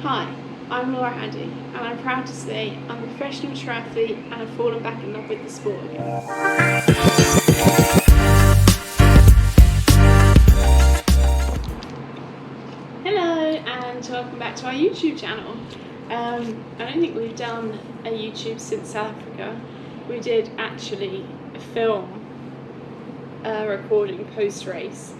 Hi, I'm Laura Handy, and I'm proud to say I'm a professional triathlete and I've fallen back in love with the sport again. Hello, and welcome back to our YouTube channel. I don't think we've done a YouTube since South Africa. We did actually film a recording post-race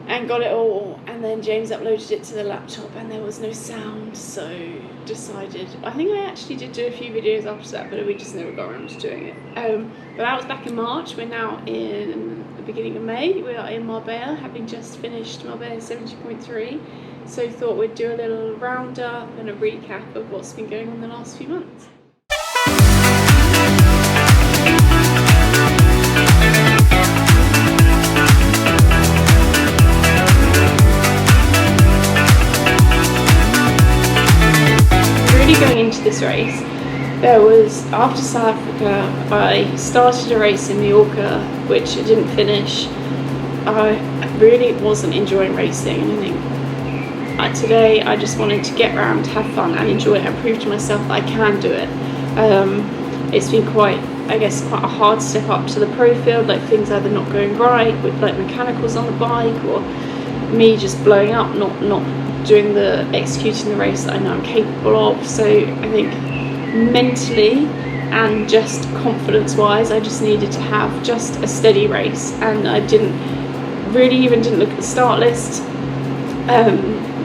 and got it all, and then James uploaded it to the laptop and there was no sound, so decided, I think I actually did do a few videos after that, but we just never got around to doing it. But that was back in March. We're now in the beginning of May. We are in Marbella, having just finished Marbella 70.3, so thought we'd do a little roundup and a recap of what's been going on the last few months. Going into this race, there was, after South Africa, I started a race in Mallorca, which I didn't finish. I really wasn't enjoying racing, and I think today I just wanted to get around, have fun and enjoy it and prove to myself that I can do it. It's been quite a hard step up to the pro field, like things either not going right with like mechanicals on the bike, or me just blowing up, not doing executing the race that I know I'm capable of. So I think mentally and just confidence wise, I just needed to have just a steady race, and I didn't look at the start list.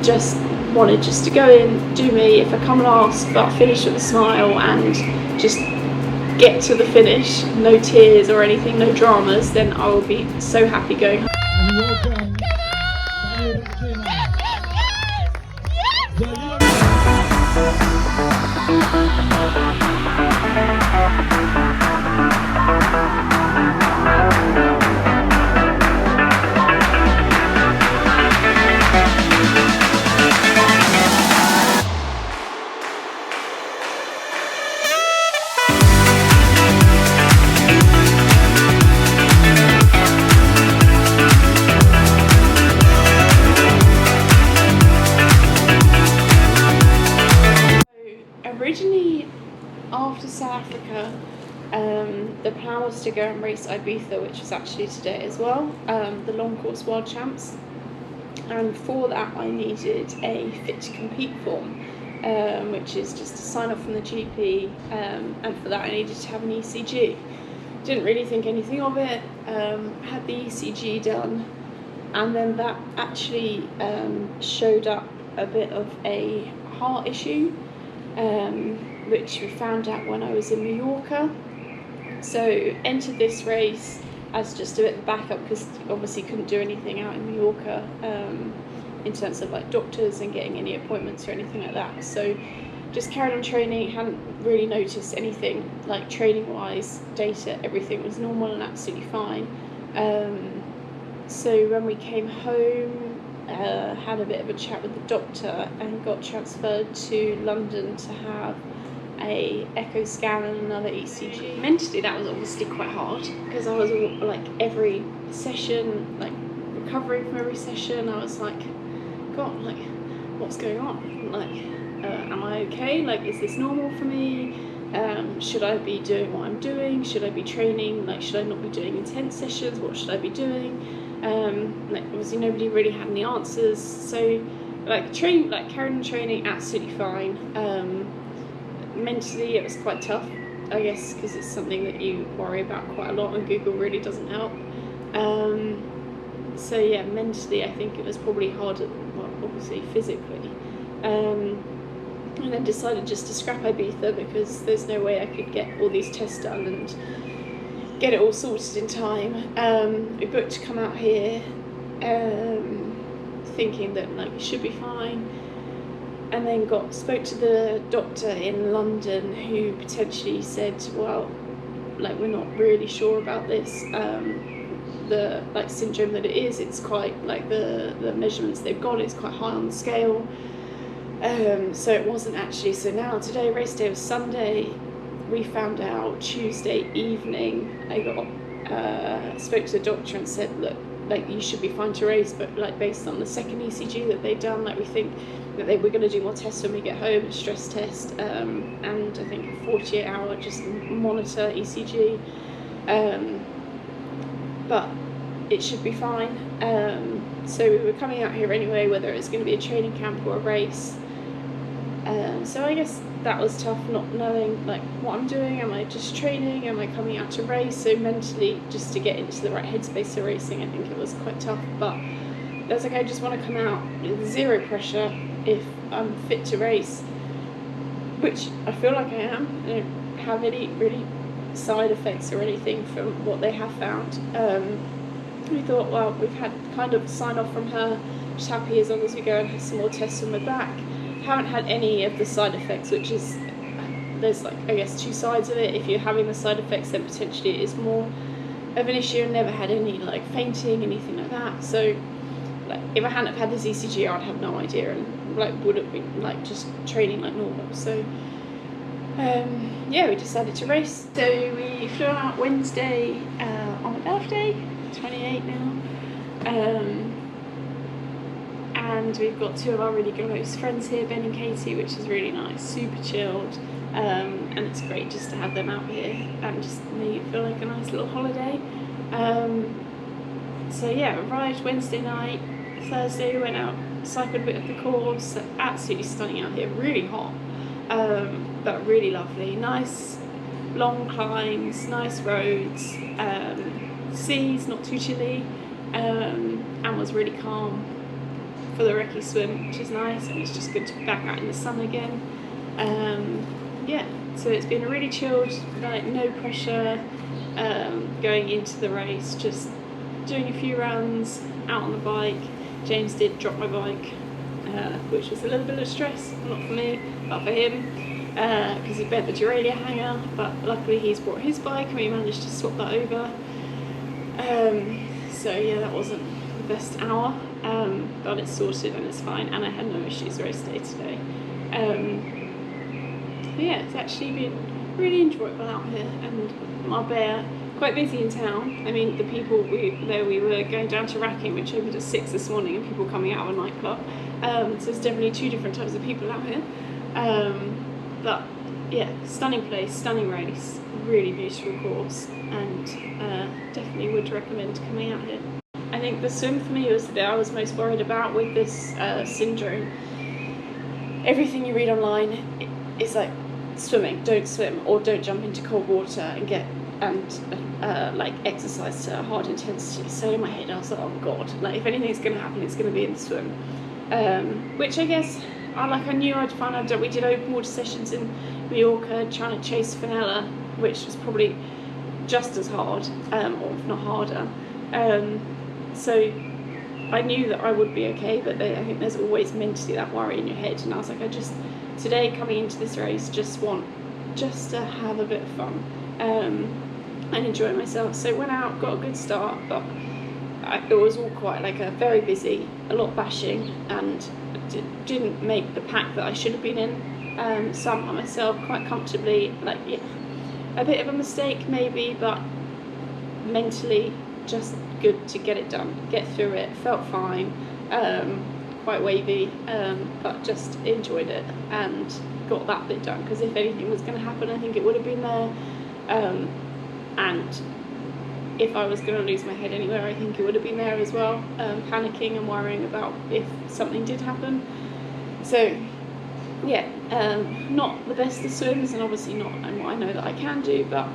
Just wanted to go in, do me. If I come last but finish with a smile and just get to the finish, no tears or anything, no dramas, then I will be so happy going home. Originally, after South Africa, the plan was to go and race Ibiza, which was actually today as well, the long course world champs, and for that I needed a fit to compete form, which is just to sign off from the GP, and for that I needed to have an ECG. Didn't really think anything of it, had the ECG done, and then that actually showed up a bit of a heart issue, which we found out when I was in Mallorca. So entered this race as just a bit of backup, because obviously couldn't do anything out in Mallorca in terms of like doctors and getting any appointments or anything like that. So just carried on training, hadn't really noticed anything like training wise, data, everything was normal and absolutely fine. So when we came home, had a bit of a chat with the doctor and got transferred to London to have a echo scan and another ECG. Mentally that was obviously quite hard, because I was like every session, like recovering from every session, I was like, God, like what's going on? Like, am I okay? Like, is this normal for me? Should I be doing what I'm doing? Should I be training? Like, should I not be doing intense sessions? What should I be doing? Like obviously nobody really had any answers, so carried on training absolutely fine. Mentally it was quite tough, I guess, because it's something that you worry about quite a lot and Google really doesn't help. So yeah, mentally I think it was probably harder, well, obviously physically. And then decided just to scrap Ibiza, because there's no way I could get all these tests done and get it all sorted in time. We booked to come out here, thinking that like it should be fine, and then spoke to the doctor in London, who potentially said, well, like we're not really sure about this. The like syndrome that it is, it's quite like the measurements they've got, it's quite high on the scale. So it wasn't actually. So now today, race day was Sunday. We found out Tuesday evening. I spoke to the doctor and said, look, like you should be fine to race, but like based on the second ECG that they've done, like we think that we're going to do more tests when we get home, a stress test, and I think a 48-hour just monitor ECG, but it should be fine. So we were coming out here anyway, whether it's going to be a training camp or a race. So I guess that was tough, not knowing like what I'm doing. Am I just training? Am I coming out to race? So mentally, just to get into the right headspace for racing, I think it was quite tough. But that's like, I just want to come out with zero pressure if I'm fit to race, which I feel like I am. I don't have any really side effects or anything from what they have found. We thought, well, we've had kind of sign off from her, just happy as long as we go and have some more tests on my back. Haven't had any of the side effects, which is, there's like, I guess, two sides of it. If you're having the side effects, then potentially it is more of an issue. And never had any like fainting, anything like that. So like if I hadn't have had this ECG, I'd have no idea, and like would have been like just training like normal. So yeah, we decided to race. So we flew out Wednesday on my birthday, 28 now. And we've got two of our really close friends here, Ben and Katie, which is really nice, super chilled, and it's great just to have them out here and just make it feel like a nice little holiday. So yeah, arrived Wednesday night. Thursday we went out, cycled a bit of the course. Absolutely stunning out here, really hot, but really lovely. Nice long climbs, nice roads, seas not too chilly, and was really calm for the recce swim, which is nice, and it's just good to be back out in the sun again. Yeah, so it's been a really chilled, like no pressure going into the race, just doing a few runs out on the bike. James did drop my bike, which was a little bit of stress, not for me, but for him, because he bent the derailleur hanger, but luckily he's brought his bike and we managed to swap that over. So yeah, that wasn't the best hour, but it's sorted and it's fine, and I had no issues race day today. Yeah, it's actually been really enjoyable out here, and Marbella, quite busy in town. I mean, the people we were going down to Racking, which opened at 6 this morning, and people coming out of a nightclub. So there's definitely two different types of people out here. But yeah, stunning place, stunning race, really beautiful course, and definitely would recommend coming out here. I think the swim for me was the bit I was most worried about with this syndrome. Everything you read online is like, swimming, don't swim, or don't jump into cold water and like exercise to a hard intensity. So in my head I was like, oh god, like if anything's going to happen, it's going to be in the swim. Which I guess I knew I'd find out. We did open water sessions in Mallorca trying to chase Fenella, which was probably just as hard, or if not harder. So I knew that I would be okay, but I think there's always mentally that worry in your head, and I was like, today coming into this race, just to have a bit of fun and enjoy myself. So went out, got a good start, but it was all quite like a very busy, a lot of bashing, and didn't make the pack that I should have been in. Some by myself quite comfortably, like yeah, a bit of a mistake maybe, but mentally just good to get it done, get through it, felt fine. Quite wavy, but just enjoyed it and got that bit done, because if anything was going to happen, I think it would have been there, and if I was going to lose my head anywhere, I think it would have been there as well, panicking and worrying about if something did happen. So yeah, not the best of swims, and obviously not what I know that I can do, but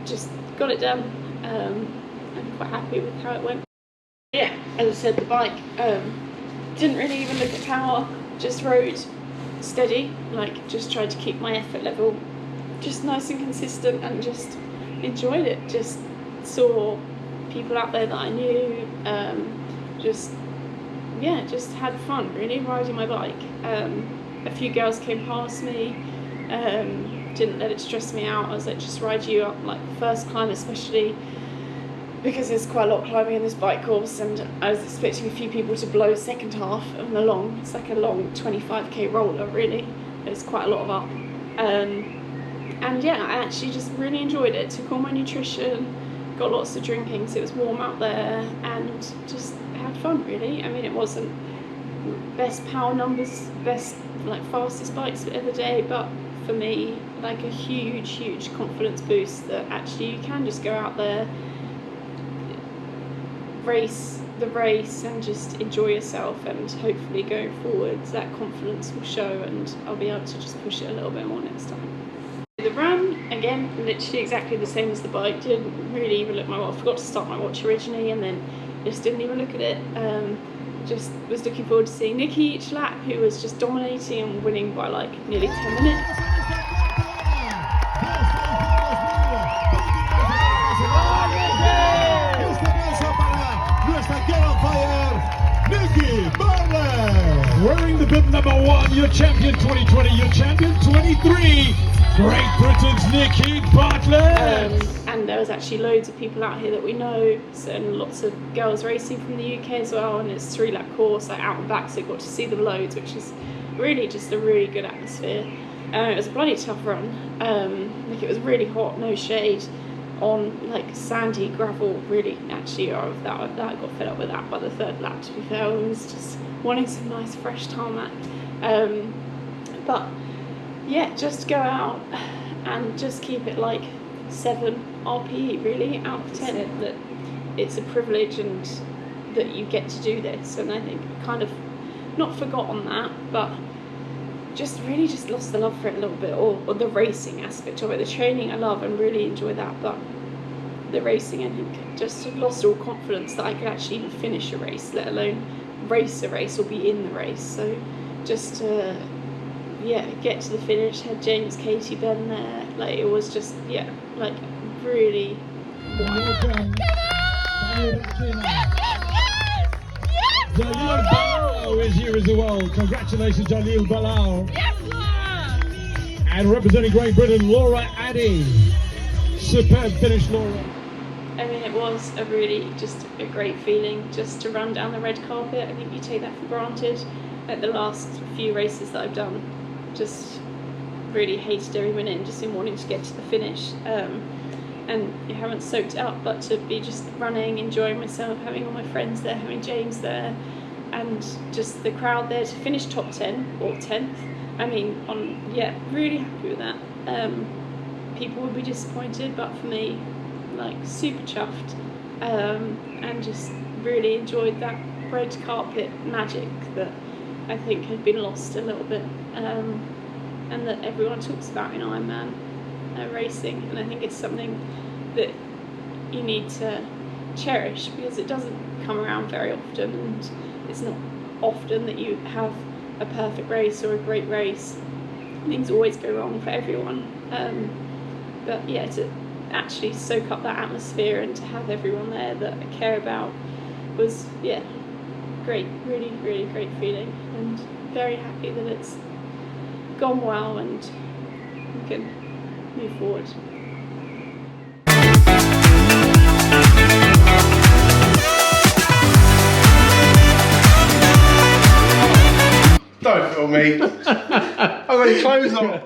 just got it done. I'm quite happy with how it went. Yeah, as I said, the bike, didn't really even look at power, just rode steady, like just tried to keep my effort level just nice and consistent, and just enjoyed it. Just saw people out there that I knew, just had fun really riding my bike. A few girls came past me, didn't let it stress me out. I was like, just ride you up, like the first climb especially, because there's quite a lot of climbing in this bike course, and I was expecting a few people to blow second half of the long. It's like a long 25k roller, really. There's quite a lot of up. And yeah, I actually just really enjoyed it. Took all my nutrition, got lots of drinking, so it was warm out there, and just had fun really. I mean, it wasn't best power numbers, best like fastest bikes of the day, but for me, like a huge confidence boost that actually you can just go out there, race the race and just enjoy yourself, and hopefully going forwards that confidence will show and I'll be able to just push it a little bit more next time. The run, again, literally exactly the same as the bike. Didn't really even look at my watch. Forgot to start my watch originally and then just didn't even look at it. Just was looking forward to seeing Nikki each lap, who was just dominating and winning by like nearly 10 minutes. Wearing the bib number 1, your champion 2020, your champion 23, Great Britain's Nikki Bartlett. And there was actually loads of people out here that we know, and lots of girls racing from the UK as well, and it's a 3-lap course, like out and back, so you got to see them loads, which is really just a really good atmosphere. It was a bloody tough run. Like it was really hot, no shade, on like sandy gravel. Really, actually, that I got fed up with that by the 3rd lap, to be fair. I was just wanting some nice fresh tarmac. But yeah, just go out and just keep it like 7 RPE really out of 10. That it's a privilege and that you get to do this, and I think kind of not forgotten that, but just really just lost the love for it a little bit, or the racing aspect of it. The training I love and really enjoy that, but the racing, I think, just lost all confidence that I could actually even finish a race, let alone race a race or be in the race. So just yeah, get to the finish, had James, Katie, Ben there, like it was just, yeah, like really Jalil Balal is here as well. Congratulations, Jalil Balal. And representing Great Britain, Laura Addy. Superb finish, Laura. I mean, it was a really just a great feeling just to run down the red carpet. I think you take that for granted. At the last few races that I've done, just really hated every minute, just been wanting to get to the finish. And you haven't soaked it up, but to be just running, enjoying myself, having all my friends there, having James there, and just the crowd there to finish top 10 or 10th. I mean, yeah, really happy with that. People would be disappointed, but for me, like super chuffed, and just really enjoyed that red carpet magic that I think had been lost a little bit, and that everyone talks about in Ironman racing, and I think it's something that you need to cherish because it doesn't come around very often, and it's not often that you have a perfect race or a great race. Things always go wrong for everyone, but yeah, to actually soak up that atmosphere and to have everyone there that I care about was, yeah, great, really great feeling, and very happy that it's gone well and we can move forward. Don't film me. I've got any clothes on.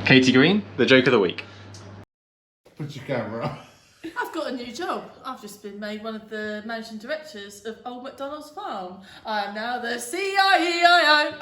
Katie Green, the joke of the week. Put your camera on. I've got a new job. I've just been made one of the managing directors of Old MacDonald's Farm. I am now the CIEIO.